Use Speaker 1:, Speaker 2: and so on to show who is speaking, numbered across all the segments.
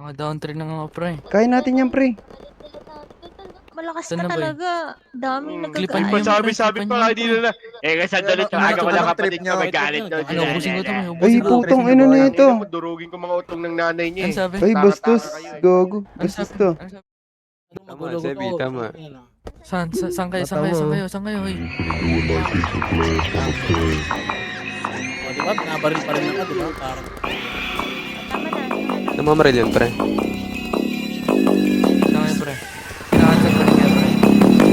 Speaker 1: Mga down 3 na nga pre.
Speaker 2: Kaya natin yan, pre.
Speaker 3: Malakas
Speaker 1: Saan
Speaker 3: ka
Speaker 1: na ba yun?
Speaker 3: talaga. Daming
Speaker 1: Klipan
Speaker 3: nagkagalit.
Speaker 1: niyo,
Speaker 4: Sabi
Speaker 1: pre,
Speaker 4: pa nga hindi nila. Kasi dali to. Aga wala kapatid
Speaker 5: niyo.
Speaker 4: ko magalit daw.
Speaker 1: Ano, ubusin ko ito, may
Speaker 2: Ay,
Speaker 1: ubusin ko.
Speaker 2: putang ina na ito.
Speaker 4: Durugin ko mga utong ng nanay niya
Speaker 1: Ano
Speaker 4: eh.
Speaker 1: sabi?
Speaker 2: Ay, bastos.
Speaker 4: Taka-taka kayo eh.
Speaker 2: Gago.
Speaker 1: Ano
Speaker 2: Bastos
Speaker 1: sabi?
Speaker 2: to.
Speaker 1: Ano sabi?
Speaker 6: Tama, Sebi, tama.
Speaker 1: Saan kayo? Saan kayo? Hoy.
Speaker 7: O, diba? Nabaril pa rin ako, diba? Parang...
Speaker 3: Tama na.
Speaker 6: Namamaril yun, pre.
Speaker 1: Saan kayo pre? Kinakansag pa rin kayo pre.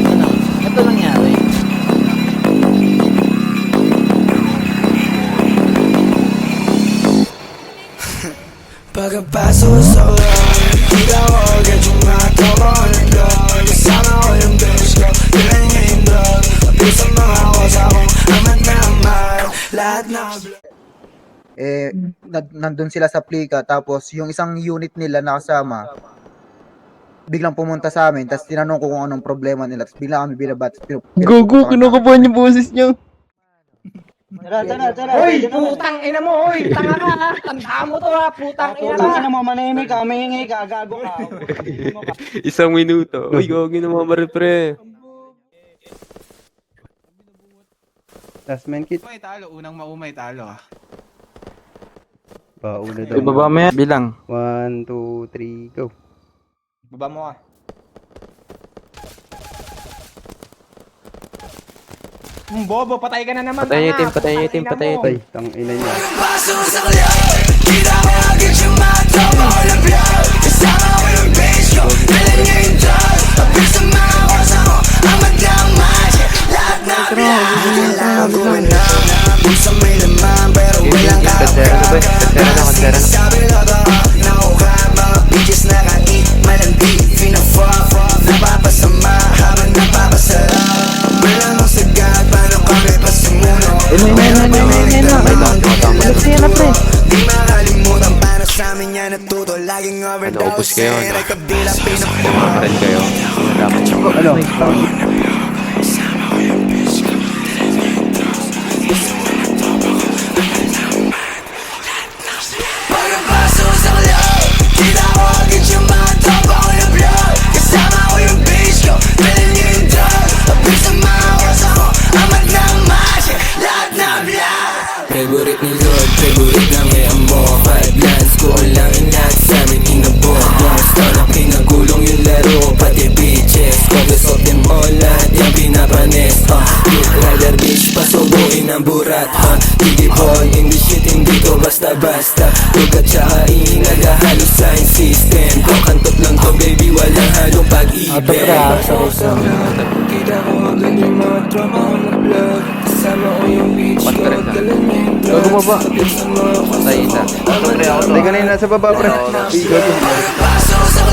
Speaker 7: Ano? Ito nangyari.
Speaker 8: Pagkapaso sa ulan, kita ko agad yung mga tropa ko ng vlog. Kasama ko yung bitch ko, kailan niya yung drug. Apil sa mga kosa ko, amat na amat. Lahat na
Speaker 5: Nandun sila sa plika, tapos yung isang unit nila nakasama, biglang pumunta sa amin, tapos tinanong ko kung anong problema nila, tapos bigla kami binabat.
Speaker 2: Gago, kinukupuan yung boses niyo.
Speaker 9: Tara.
Speaker 5: Hoy, putang ina mo, hoy! Tanga ka ha! Tanda mo to ha, putang ina
Speaker 9: Putang
Speaker 5: ka!
Speaker 9: ina mo, manahimik ka, maingay ka, gago ka.
Speaker 6: Isang minuto. Uy, gogi namamaril, pre.
Speaker 2: Last man kit.
Speaker 10: May talo, unang maumay talo ah.
Speaker 2: Una daw.
Speaker 7: Ibaba mo yan. Bilang.
Speaker 2: 1, 2, 3, go.
Speaker 5: Baba mo ah. Bobo, patay ka na naman.
Speaker 6: Patayin yung team, patayin yung team, patayin yung team.
Speaker 2: Ay, tang ina niya.
Speaker 8: paso sa kalyan, kita ko agad yung mga tropa ko ng vlog. Kasama ko yung bitch ko, kailan niya yung drug. Apil sa mga kosa ko, amat na amat. Lahat na vlog, kailangan ko na. Pusa may laman, pero walang kakapag. Sinasabi ko to, nakuha mga bitches na kait. Malandi, fina-fuck, napapasama habang napapasarap. Walang ang sagad, paano kami pasimuno. Di makalimutan para sa amin yan natuto. Laging
Speaker 6: Naubos
Speaker 8: overdose,
Speaker 6: kayo, no?
Speaker 8: nagkabila pinakuro.
Speaker 6: Namamaril kayo. Dapat siya.
Speaker 2: Ano?
Speaker 8: Pagkapaso sa kalyan, kita ko agad yung mga tropa ko ng vlog. Kasama ko yung bitch ko, kailan niya yung drug. Apil sa mga kosa ko, amat na amat. Lahat na vlog. Favorite ni Lord, favorite na may amor. 5 lines ko lang inat sa amin inabot. Yung star na pinagulong yung laro, pati bitches. Focus of them all, lahat yung pinapanes. Hit rider bitch, pasubuin ang burat. Gigi boy, in the shit, hindi ko basta-basta. Lugat tsaka ingay, halos sa system. Kakantot lang to baby, walang halong pag-ibig. Kita ko agad yung mga tropa ko na vlog. Kasama ko yung bitch ko, galan niya yung drug.
Speaker 2: Gago baba.
Speaker 6: Patay isa.
Speaker 2: Hindi ka na yun nasa baba, pre. Ay, gago.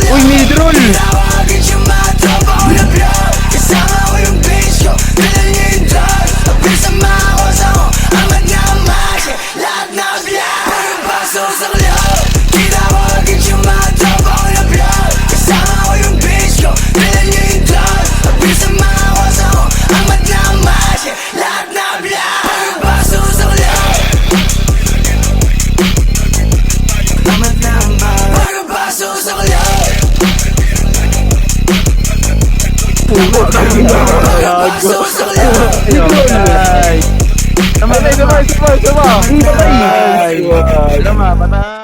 Speaker 8: Uy, mid-roll! Tawagin yung mga tropa ko na vlog. Kasama ko yung bitch ko, galan niya yung drug. Apil sa mga kosa ko, amat na amat. Lahat na vlog. Pagpaso sa club, kita ko agad yung mga tropa ko na vlog. Kasama ko yung bitch ko, galan niya yung drug. Apil sa mga kosa ko, amat na amat. Lahat na vlog. Pagpaso sa club, amat na amat. Pagpaso sa club. Pagpaso sa club.
Speaker 2: Ay. Sama. Patay.